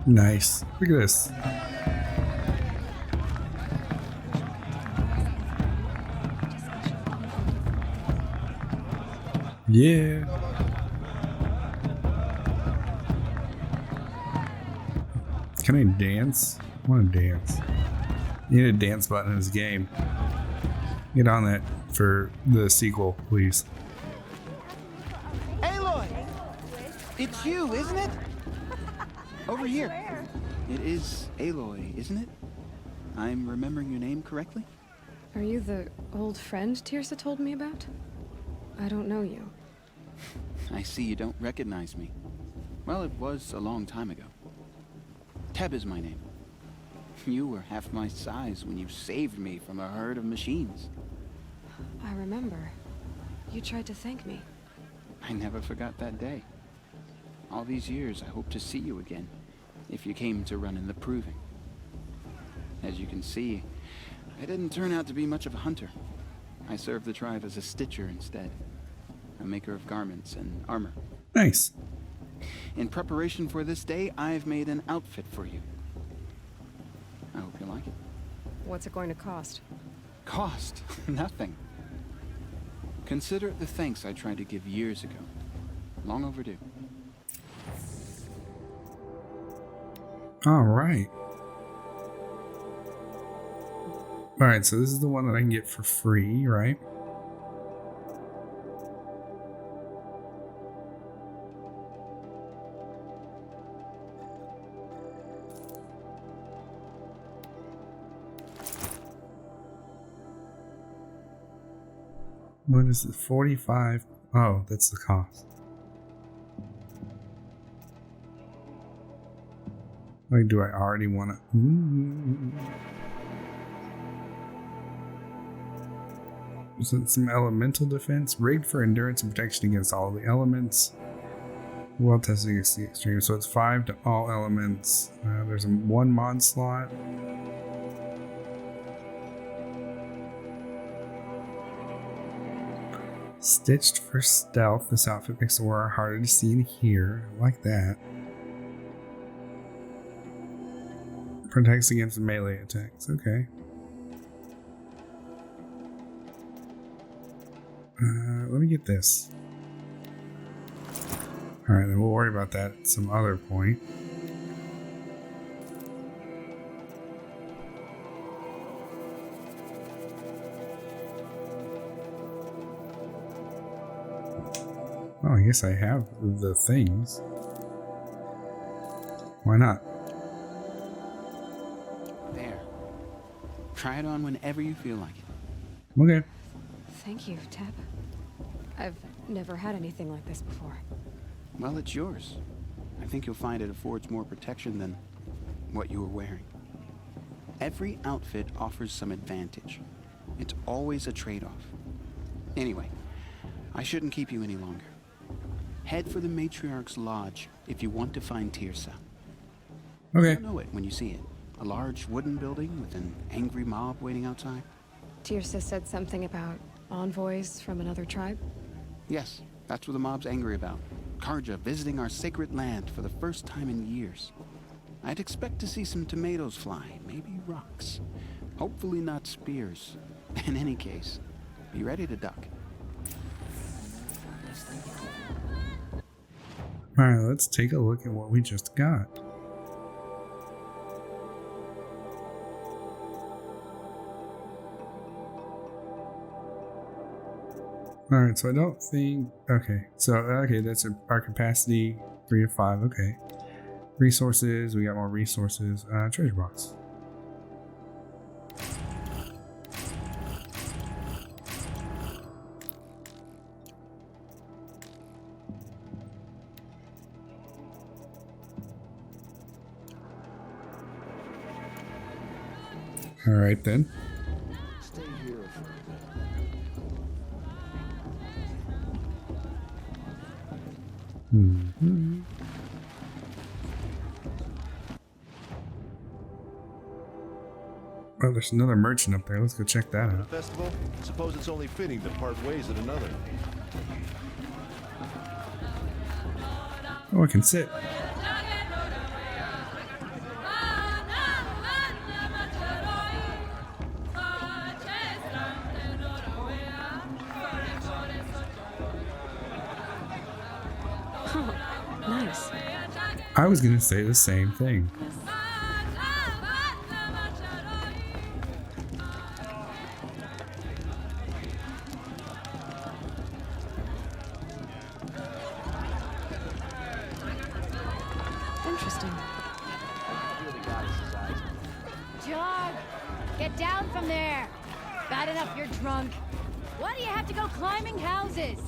Nice. Look at this. Yeah. Can I dance? I want to dance. You need a dance button in this game. Get on that for the sequel, please. Aloy! It's you, isn't it? Over here. It is Aloy, isn't it? I'm remembering your name correctly? Are you the old friend Tirsa told me about? I don't know you. I see you don't recognize me. Well, it was a long time ago. Teb is my name. You were half my size when you saved me from a herd of machines. I remember. You tried to thank me. I never forgot that day. All these years, I hope to see you again, if you came to run in the proving. As you can see, I didn't turn out to be much of a hunter. I served the tribe as a stitcher instead, a maker of garments and armor. Nice. In preparation for this day, I've made an outfit for you. I hope you like it. What's it going to cost? Cost? Nothing. Consider it the thanks I tried to give years ago. Long overdue. All right. All right, so this is the one that I can get for free, right? What is it? 45? Oh, that's the cost. Like, do I already want to? Some elemental defense, rigged for endurance and protection against all the elements. Well tested against the extreme. So it's 5 to all elements. There's one mod slot. Stitched for stealth. This outfit makes the wearer harder to see and hear. I like that. Protects against melee attacks. Okay. Let me get this. Alright, then we'll worry about that at some other point. Oh, I guess I have the things. Why not? There. Try it on whenever you feel like it. Okay. Thank you, Teb. I've never had anything like this before. Well, it's yours. I think you'll find it affords more protection than what you were wearing. Every outfit offers some advantage. It's always a trade-off. Anyway, I shouldn't keep you any longer. Head for the Matriarch's Lodge if you want to find Tirsa. Okay. You'll know it when you see it. A large wooden building with an angry mob waiting outside. Tirsa said something about envoys from another tribe? Yes, that's what the mob's angry about. Karja visiting our sacred land for the first time in years. I'd expect to see some tomatoes fly, maybe rocks. Hopefully not spears. In any case, be ready to duck. Alright, let's take a look at what we just got. Alright, so I don't think... Okay, so, okay, that's our capacity, 3 to 5, okay. Resources, we got more resources. Treasure box. Alright then. Stay here for a bit. Oh, there's another merchant up there. Let's go check that out. Festival? Suppose it's only fitting to part ways at another. Oh, I can sit. Nice. I was gonna say the same thing. Interesting. Jog! Get down from there! Bad enough you're drunk. Why do you have to go climbing houses?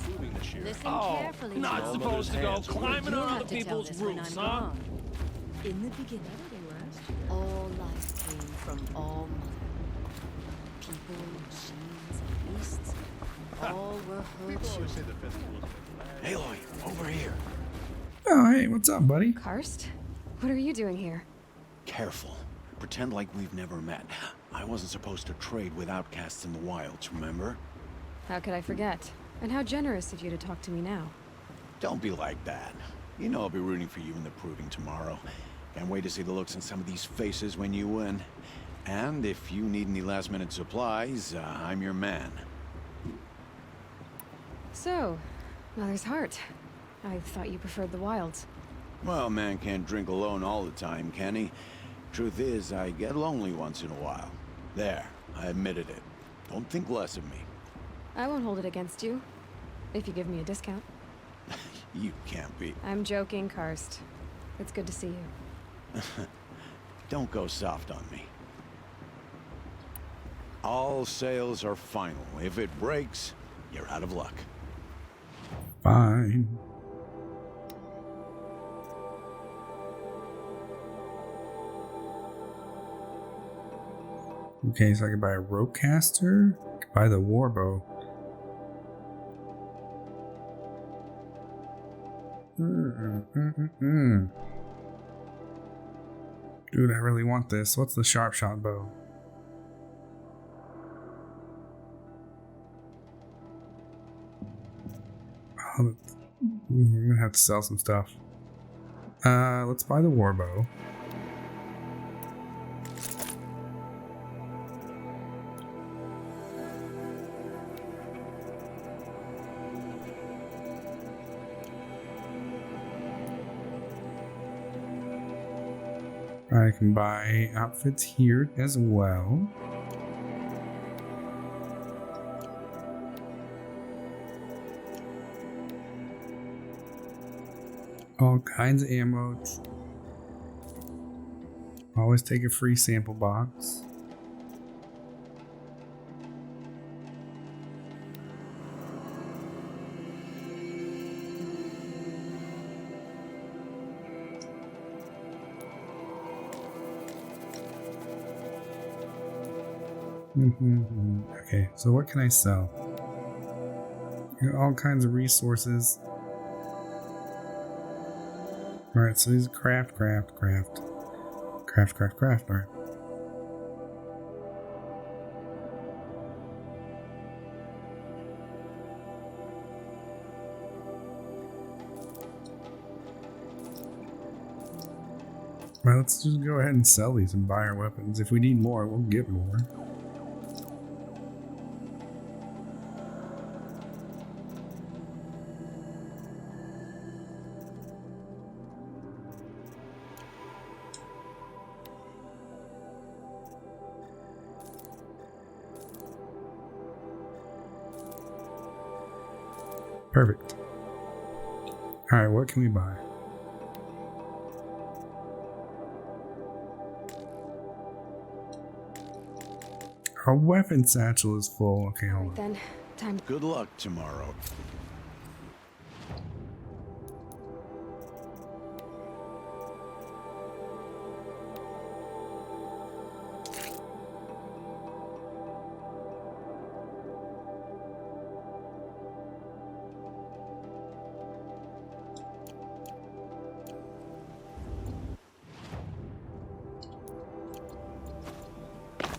Listen carefully. Not Jog. supposed to go climbing You on have other to tell people's this when roofs, I'm huh? gone. In the beginning, all life came from all mother. People, machines, and beasts, all were her children. Aloy, over here. Oh, hey, what's up, buddy? Karst? What are you doing here? Careful. Pretend like we've never met. I wasn't supposed to trade with outcasts in the wilds, remember? How could I forget? And how generous of you to talk to me now. Don't be like that. You know I'll be rooting for you in the proving tomorrow. Can't wait to see the looks on some of these faces when you win. And if you need any last-minute supplies, I'm your man. So, Mother's Heart. I thought you preferred the wilds. Well, man can't drink alone all the time, can he? Truth is, I get lonely once in a while. There, I admitted it. Don't think less of me. I won't hold it against you. If you give me a discount. You can't be. I'm joking, Karst. It's good to see you. Don't go soft on me. All sales are final. If it breaks, you're out of luck. Fine. Okay, so I can buy a rope caster. I can buy the warbow. Dude, I really want this. What's the sharp shot bow? Oh, I'm gonna have to sell some stuff. Let's buy the warbow. I can buy outfits here as well. All kinds of ammo. Always take a free sample box. Okay, so what can I sell? All kinds of resources. Alright, so these are craft. Alright. Well, let's just go ahead and sell these and buy our weapons. If we need more, we'll get more. Perfect. Alright, what can we buy? Our weapon satchel is full. Okay, hold on. Then, time. Good luck tomorrow.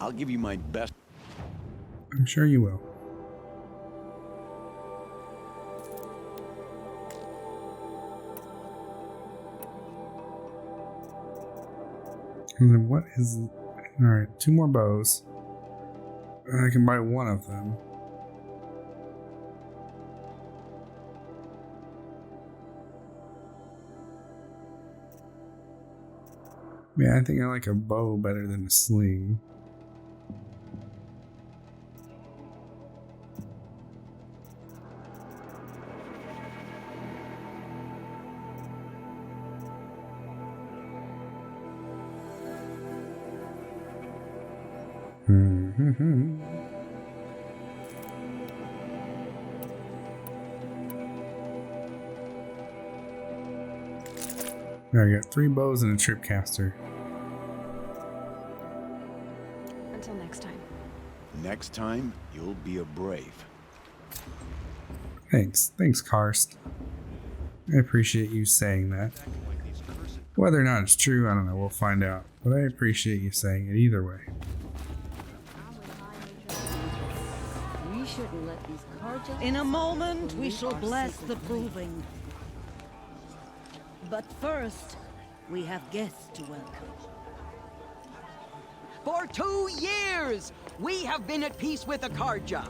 I'll give you my best. I'm sure you will. And then what is... Alright, 2 more bows. I can buy one of them. Yeah, I think I like a bow better than a sling. There, I got 3 bows and a tripcaster. Until next time. Next time, you'll be a brave. Thanks, Karst. I appreciate you saying that. Whether or not it's true, I don't know. We'll find out. But I appreciate you saying it either way. We shouldn't let these cards. In a moment, we shall bless the proving. But first, we have guests to welcome. For 2 years, we have been at peace with Akarja.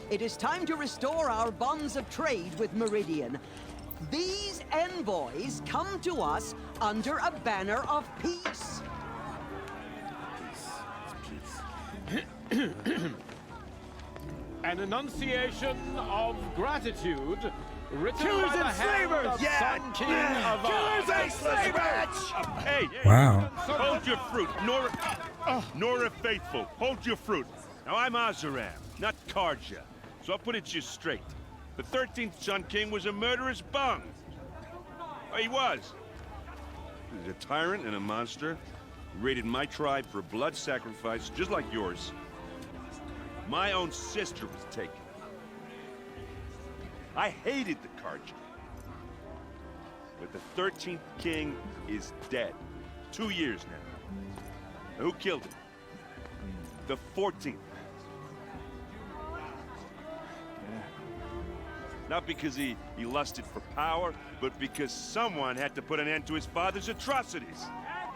It is time to restore our bonds of trade with Meridian. These envoys come to us under a banner of peace. An enunciation of gratitude written Killers by the and hand slavers! of Sun King of Killers and slavers! Hey, Wow. hold your fruit. Nora Faithful, hold your fruit. Now, I'm Azaram, not Karja, so I'll put it just straight. The 13th Sun King was a murderous bung. Oh, he was. He was a tyrant and a monster. He raided my tribe for a blood sacrifice, just like yours. My own sister was taken. I hated the Karja. But the 13th king is dead. 2 years now. Who killed him? The 14th. Not because he lusted for power, but because someone had to put an end to his father's atrocities.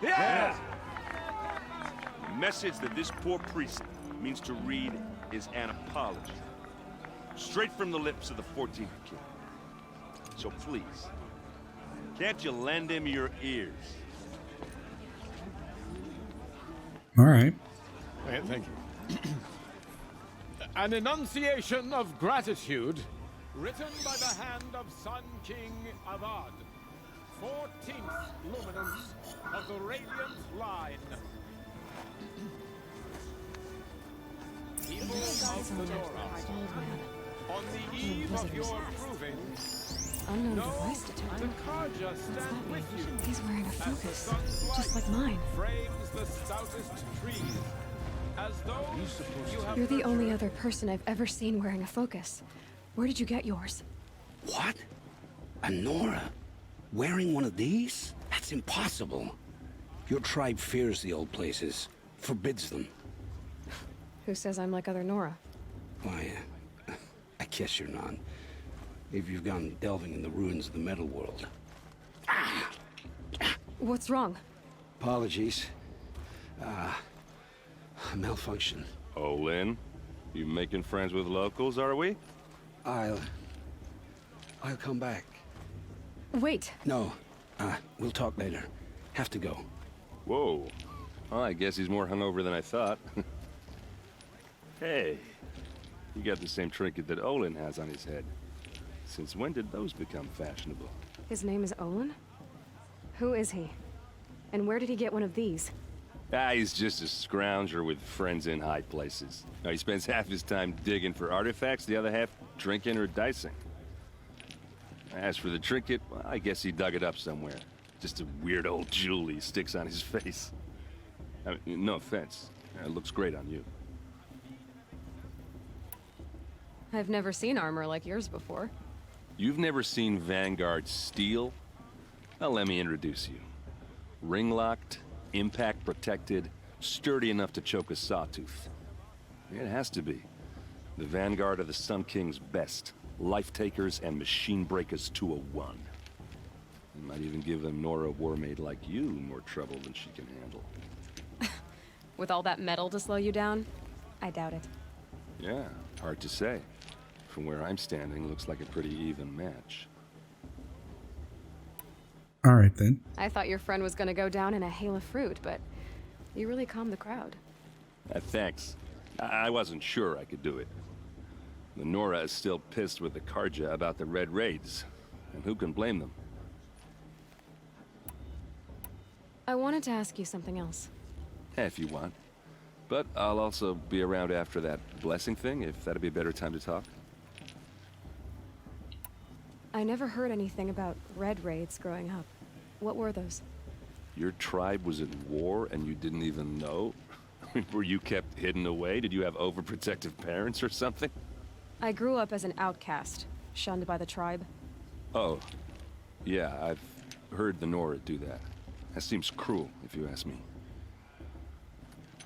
Yeah! The message that this poor priest means to read is an apology. Straight from the lips of the 14th king. So please, can't you lend him your ears? All right. Thank you. An enunciation of gratitude written by the hand of Sun King Avad, 14th luminance of the Radiant Line. People of the Nora, on the eve of your proving, Unknown know device the detected. Karja stand with you. He's wearing a As the focus, sun's just light like mine. frames the stoutest trees, as though you have You're the only nurtured other person I've ever seen wearing a focus. Where did you get yours? What? A Nora? Wearing one of these? That's impossible. Your tribe fears the old places, forbids them. Who says I'm like other Nora? Why, I guess you're not. If you've gone delving in the ruins of the metal world. What's wrong? Apologies. A malfunction. Oh, Lynn, you making friends with locals, are we? I'll come back. Wait. No, we'll talk later. Have to go. Whoa. Well, I guess he's more hungover than I thought. Hey, you got the same trinket that Olin has on his head. Since when did those become fashionable? His name is Olin? Who is he? And where did he get one of these? He's just a scrounger with friends in high places. Now, he spends half his time digging for artifacts, the other half drinking or dicing. As for the trinket, well, I guess he dug it up somewhere. Just a weird old jewel he sticks on his face. I mean, no offense. It looks great on you. I've never seen armor like yours before. You've never seen Vanguard steel? Well, let me introduce you. Ring-locked, impact-protected, sturdy enough to choke a sawtooth. It has to be. The Vanguard of the Sun King's best. Life-takers and machine breakers to a one. You might even give a Nora warmaid like you more trouble than she can handle. With all that metal to slow you down? I doubt it. Yeah, hard to say. From where I'm standing, looks like a pretty even match. All right, then. I thought your friend was gonna go down in a hail of fruit, but you really calmed the crowd. Thanks. I wasn't sure I could do it. The Nora is still pissed with the Karja about the Red Raids, and who can blame them? I wanted to ask you something else. If you want. But I'll also be around after that blessing thing, if that'd be a better time to talk. I never heard anything about Red Raids growing up. What were those? Your tribe was at war and you didn't even know? Were you kept hidden away? Did you have overprotective parents or something? I grew up as an outcast, shunned by the tribe. Oh, yeah, I've heard the Nora do that. That seems cruel, if you ask me.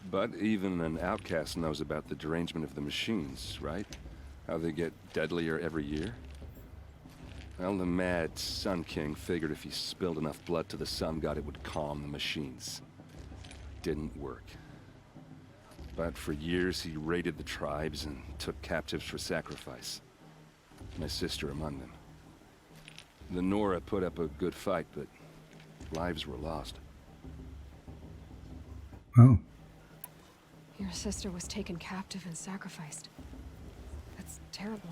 But even an outcast knows about the derangement of the machines, right? How they get deadlier every year? Well, the mad Sun King figured if he spilled enough blood to the Sun God, it would calm the machines. Didn't work. But for years, he raided the tribes and took captives for sacrifice. My sister among them. The Nora put up a good fight, but lives were lost. Oh. Your sister was taken captive and sacrificed. That's terrible.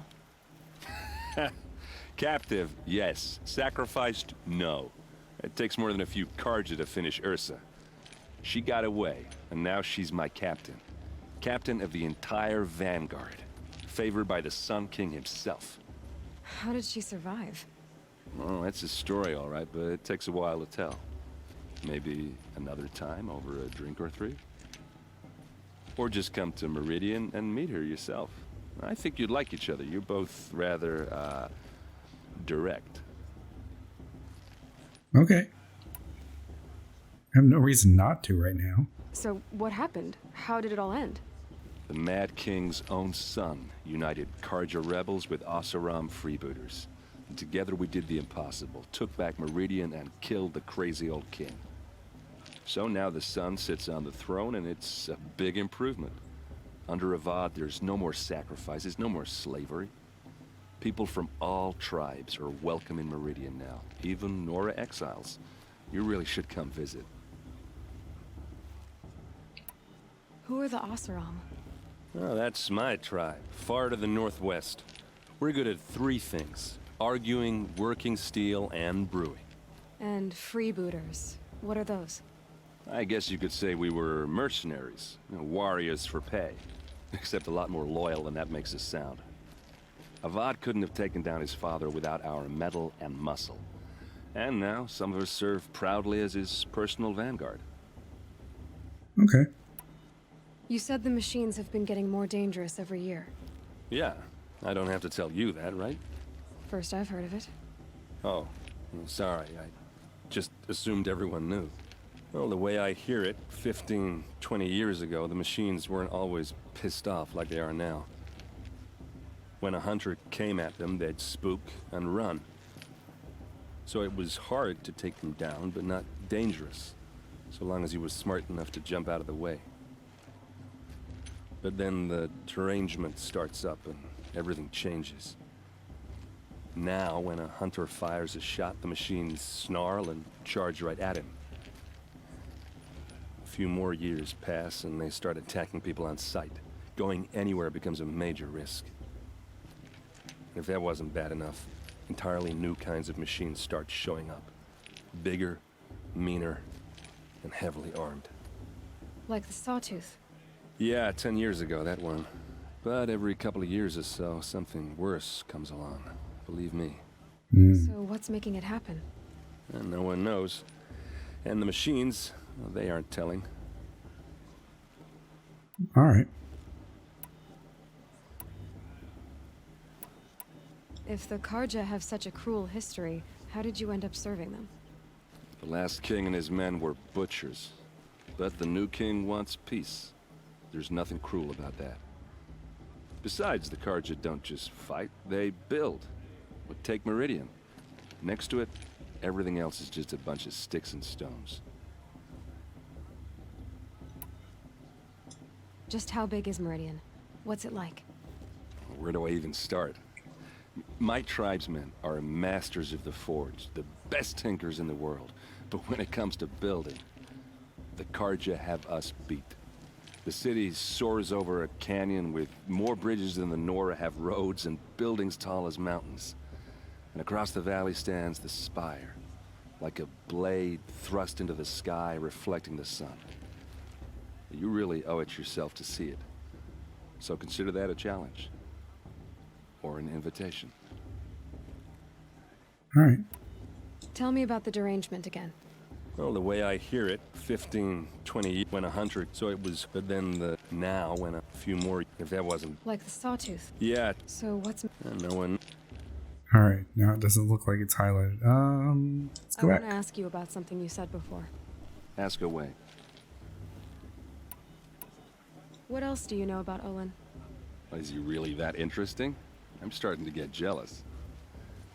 Captive, yes. Sacrificed, no. It takes more than a few Karja to finish Ursa. She got away, and now she's my captain. Captain of the entire Vanguard. Favored by the Sun King himself. How did she survive? Well, that's a story, all right, but it takes a while to tell. Maybe another time over a drink or three? Or just come to Meridian and meet her yourself. I think you'd like each other. You're both rather, direct. Okay. I have no reason not to right now. So, what happened? How did it all end? The Mad King's own son united Karja rebels with Oseram freebooters. And together we did the impossible, took back Meridian and killed the crazy old king. So now the son sits on the throne and it's a big improvement. Under Avad, there's no more sacrifices, no more slavery. People from all tribes are welcome in Meridian now, even Nora exiles. You really should come visit. Who are the Oseram? Oh, that's my tribe, far to the northwest. We're good at three things: arguing, working steel, and brewing. And freebooters. What are those? I guess you could say we were mercenaries, warriors for pay. Except a lot more loyal than that makes us sound. Avad couldn't have taken down his father without our metal and muscle. And now, some of us serve proudly as his personal vanguard. Okay. You said the machines have been getting more dangerous every year. Yeah, I don't have to tell you that, right? First I've heard of it. Oh, well, sorry, I just assumed everyone knew. Well, the way I hear it, 15, 20 years ago, the machines weren't always pissed off like they are now. When a hunter came at them, they'd spook and run. So it was hard to take them down, but not dangerous, so long as he was smart enough to jump out of the way. But then the derangement starts up and everything changes. Now, when a hunter fires a shot, the machines snarl and charge right at him. A few more years pass and they start attacking people on sight. Going anywhere becomes a major risk. If that wasn't bad enough, entirely new kinds of machines start showing up. Bigger, meaner, and heavily armed. Like the Sawtooth. Yeah, 10 years ago, that one. But every couple of years or so, something worse comes along. Believe me. So what's making it happen? And no one knows. And the machines, well, they aren't telling. All right. If the Karja have such a cruel history, how did you end up serving them? The last king and his men were butchers. But the new king wants peace. There's nothing cruel about that. Besides, the Karja don't just fight, they build. But take Meridian. Next to it, everything else is just a bunch of sticks and stones. Just how big is Meridian? What's it like? Where do I even start? My tribesmen are masters of the forge, the best tinkers in the world. But when it comes to building, the Karja have us beat. The city soars over a canyon with more bridges than the Nora have roads and buildings tall as mountains. And across the valley stands the spire, like a blade thrust into the sky reflecting the sun. You really owe it yourself to see it. So consider that a challenge. Or an invitation. All right. Tell me about the derangement again. Well, the way I hear it, 15, 20 when 100, so it was, but then the now when a few more, if that wasn't. Like the sawtooth. Yeah. So what's... No one. All right. Now it doesn't look like it's highlighted. Let's go I back. want to ask you about something you said before. Ask away. What else do you know about Olin? Is he really that interesting? I'm starting to get jealous.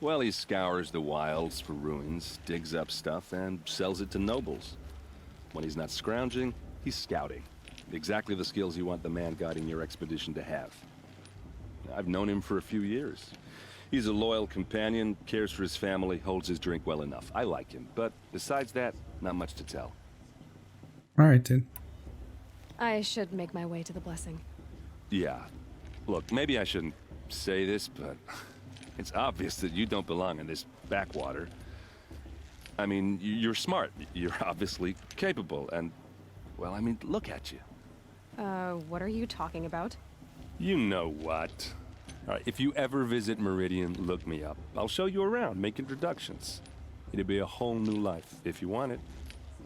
Well, he scours the wilds for ruins, digs up stuff, and sells it to nobles. When he's not scrounging, he's scouting. Exactly the skills you want the man guiding your expedition to have. I've known him for a few years. He's a loyal companion, cares for his family, holds his drink well enough. I like him, but besides that, not much to tell. All right, then. I should make my way to the blessing. Yeah. Look, maybe I shouldn't say this, but it's obvious that you don't belong in this backwater. I mean, you're smart. You're obviously capable, and, well, I mean, look at you. What are you talking about? You know what. All right, if you ever visit Meridian, look me up. I'll show you around, make introductions. It'll be a whole new life, if you want it.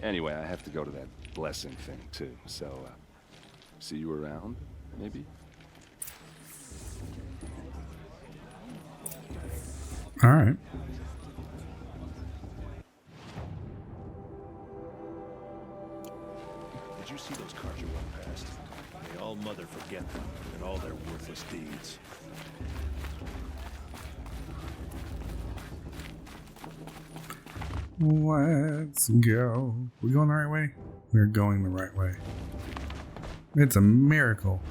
Anyway, I have to go to that blessing thing, too, so, see you around, maybe? All right. Did you see those cars you run past? May all mother forget them and all their worthless deeds. Let's go. We going the right way? We're going the right way. It's a miracle.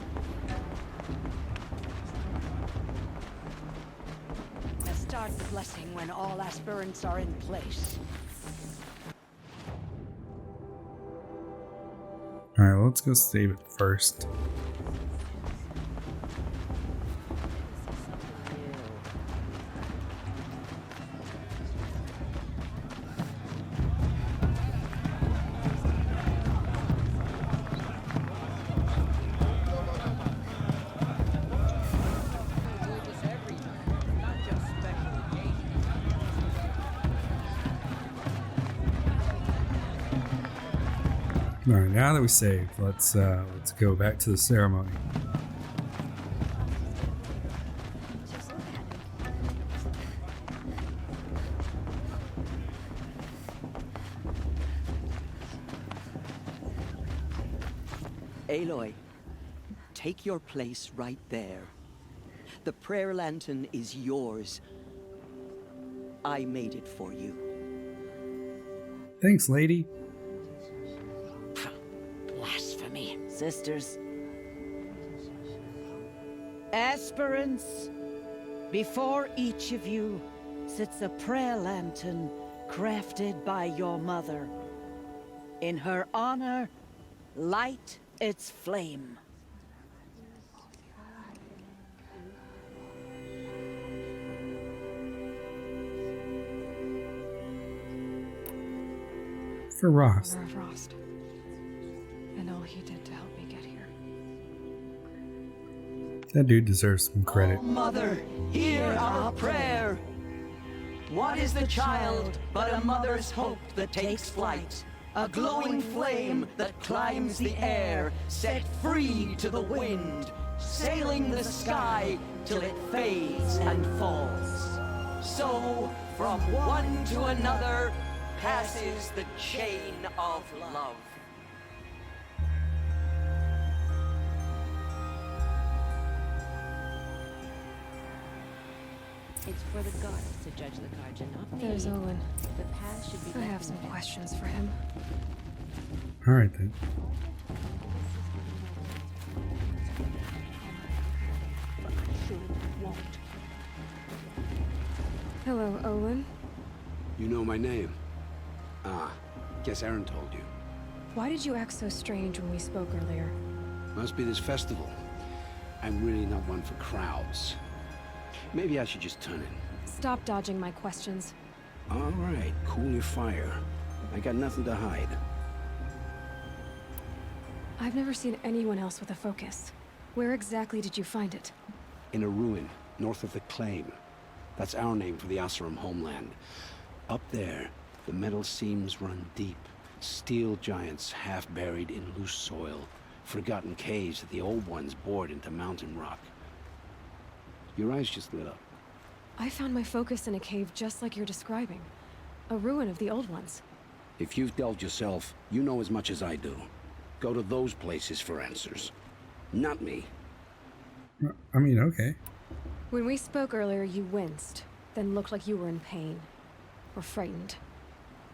Let's start the blessing when all aspirants are in place. Alright, let's go save it first. Alright, now that we saved, let's go back to the ceremony. Aloy, take your place right there. The prayer lantern is yours. I made it for you. Thanks, lady. Blasphemy. Sisters. Aspirants, before each of you sits a prayer lantern crafted by your mother. In her honor, light its flame. For Rost. Honor of Rost. And all he did to help me get here. That dude deserves some credit. Oh, Mother, hear our prayer. What is the child but a mother's hope that takes flight? A glowing flame that climbs the air, set free to the wind, sailing the sky till it fades and falls. So, from one to another, passes the chain of love. It's for the gods to judge the Karja, not me. There's Olin. The path should be I have some questions for him. Alright then. Hello, Olin. You know my name? Ah, guess Aaron told you. Why did you act so strange when we spoke earlier? Must be this festival. I'm really not one for crowds. Maybe I should just turn in. Stop dodging my questions. All right, cool your fire. I got nothing to hide. I've never seen anyone else with a focus. Where exactly did you find it? In a ruin, north of the Claim. That's our name for the Asuram homeland. Up there, the metal seams run deep. Steel giants half buried in loose soil. Forgotten caves that the old ones bored into mountain rock. Your eyes just lit up. I found my focus in a cave just like you're describing. A ruin of the old ones. If you've delved yourself, you know as much as I do. Go to those places for answers. Not me. I mean, okay. When we spoke earlier, you winced, then looked like you were in pain. Or frightened.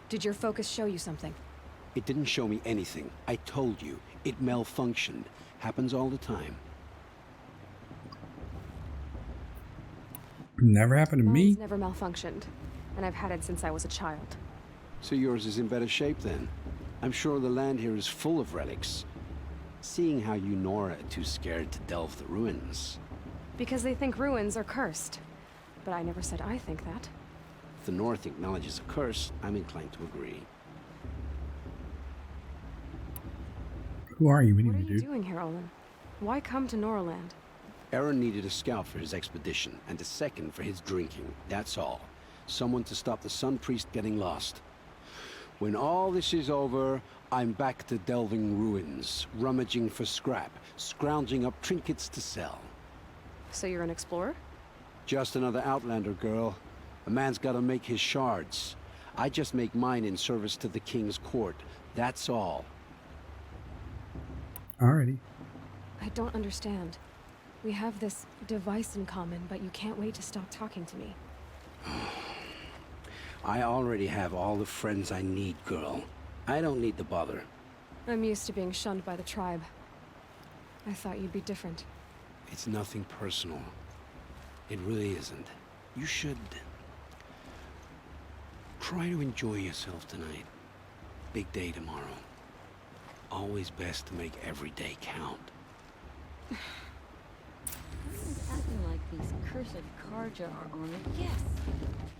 Did your focus show you something? It didn't show me anything. I told you. It malfunctioned. Happens all the time. Never happened to me. Mine's never malfunctioned, and I've had it since I was a child. So yours is in better shape then. I'm sure the land here is full of relics. Seeing how you Nora are too scared to delve the ruins. Because they think ruins are cursed. But I never said I think that. If the North acknowledges a curse, I'm inclined to agree. Who are you What anyway, are you dude? doing here, Olin? Why come to Noraland? Aaron needed a scout for his expedition, and a second for his drinking. That's all. Someone to stop the Sun Priest getting lost. When all this is over, I'm back to delving ruins, rummaging for scrap, scrounging up trinkets to sell. So you're an explorer? Just another Outlander, girl. A man's gotta make his shards. I just make mine in service to the King's court. That's all. Alrighty. I don't understand. We have this device in common, but you can't wait to stop talking to me. I already have all the friends I need, girl. I don't need the bother. I'm used to being shunned by the tribe. I thought you'd be different. It's nothing personal. It really isn't. You should... try to enjoy yourself tonight. Big day tomorrow. Always best to make every day count. Acting like these cursed Karja are on a guess.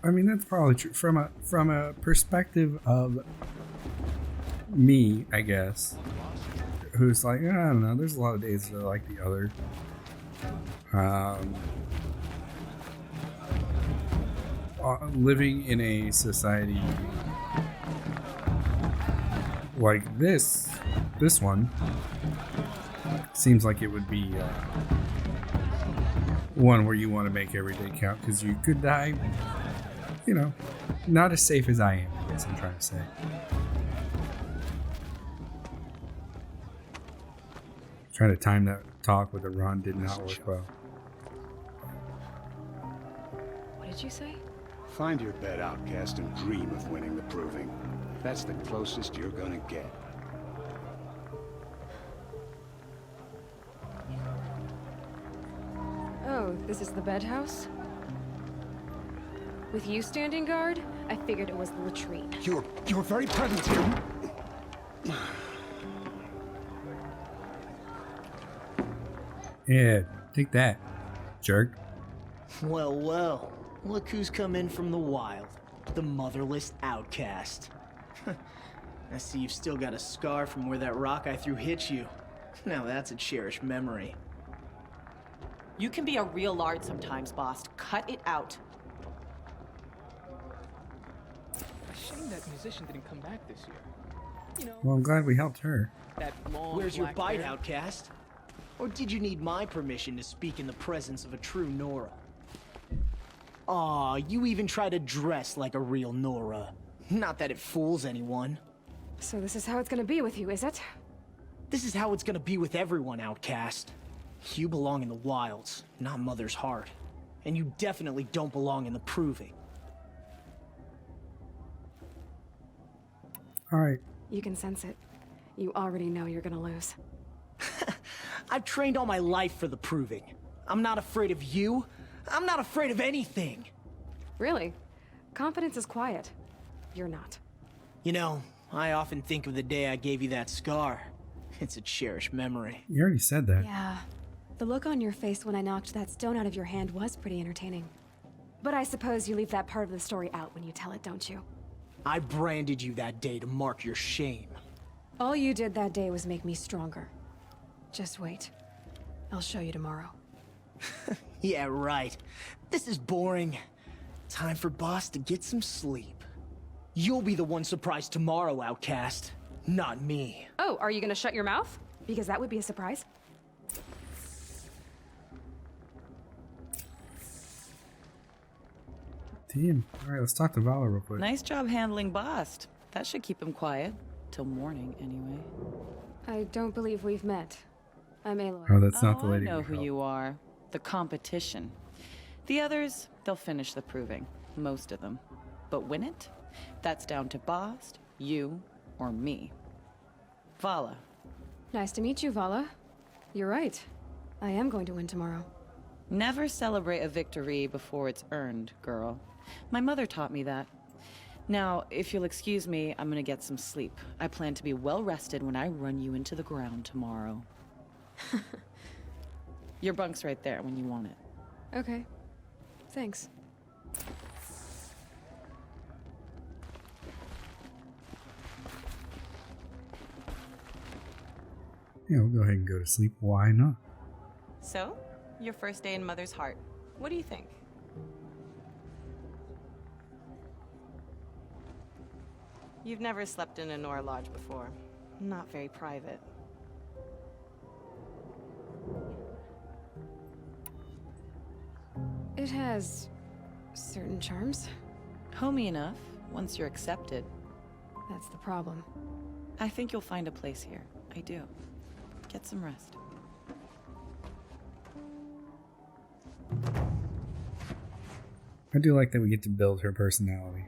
I mean, that's probably true from a perspective of me, I guess. Who's like, I don't know. There's a lot of days that are like the other. Living in a society like this one seems like it would be one where you want to make every day count, because you could die, you know, not as safe as I am, I guess I'm trying to say. Trying to time that talk with a run did not work well. What did you say? Find your bed, outcast, and dream of winning the proving. That's the closest you're gonna get. Oh, this is the bed house? With you standing guard, I figured it was the latrine. Your very presence here. Yeah, take that, jerk. Well, well. Look who's come in from the wild. The motherless outcast. I see you've still got a scar from where that rock I threw hit you. Now that's a cherished memory. You can be a real lard sometimes, boss. Cut it out. Shame that musician didn't come back this year. You know, Well, I'm glad we helped her. that long Where's your black bite, hair. outcast? Or did you need my permission to speak in the presence of a true Nora? Aw, you even try to dress like a real Nora. Not that it fools anyone. So this is how it's gonna be with you, is it? This is how it's gonna be with everyone, outcast. You belong in the wilds, not Mother's heart. And you definitely don't belong in the proving. Alright. You can sense it. You already know you're gonna lose. I've trained all my life for the proving. I'm not afraid of you. I'm not afraid of anything. Really? Confidence is quiet. You're not. You know, I often think of the day I gave you that scar. It's a cherished memory. You already said that. Yeah. The look on your face when I knocked that stone out of your hand was pretty entertaining. But I suppose you leave that part of the story out when you tell it, don't you? I branded you that day to mark your shame. All you did that day was make me stronger. Just wait. I'll show you tomorrow. Yeah, right. This is boring. Time for Boss to get some sleep. You'll be the one surprised tomorrow, outcast. Not me. Oh, are you gonna shut your mouth? Because that would be a surprise. Damn. Alright, let's talk to Vala real quick. Nice job handling Bast. That should keep him quiet. Till morning, anyway. I don't believe we've met. I'm Aloy. Oh, that's not the lady. I know we who helped. you are. The competition. The others, they'll finish the proving. Most of them. But win it? That's down to Bast, you, or me. Vala. Nice to meet you, Vala. You're right. I am going to win tomorrow. Never celebrate a victory before it's earned, girl. My mother taught me that. Now, if you'll excuse me, I'm gonna get some sleep. I plan to be well rested when I run you into the ground tomorrow. Your bunk's right there when you want it. Okay. Thanks. Yeah, we'll go ahead and go to sleep. Why not? So, your first day in Mother's Heart. What do you think? You've never slept in a Nora lodge before. Not very private. It has certain charms. Homey enough, once you're accepted. That's the problem. I think you'll find a place here. I do. Get some rest. I do like that we get to build her personality.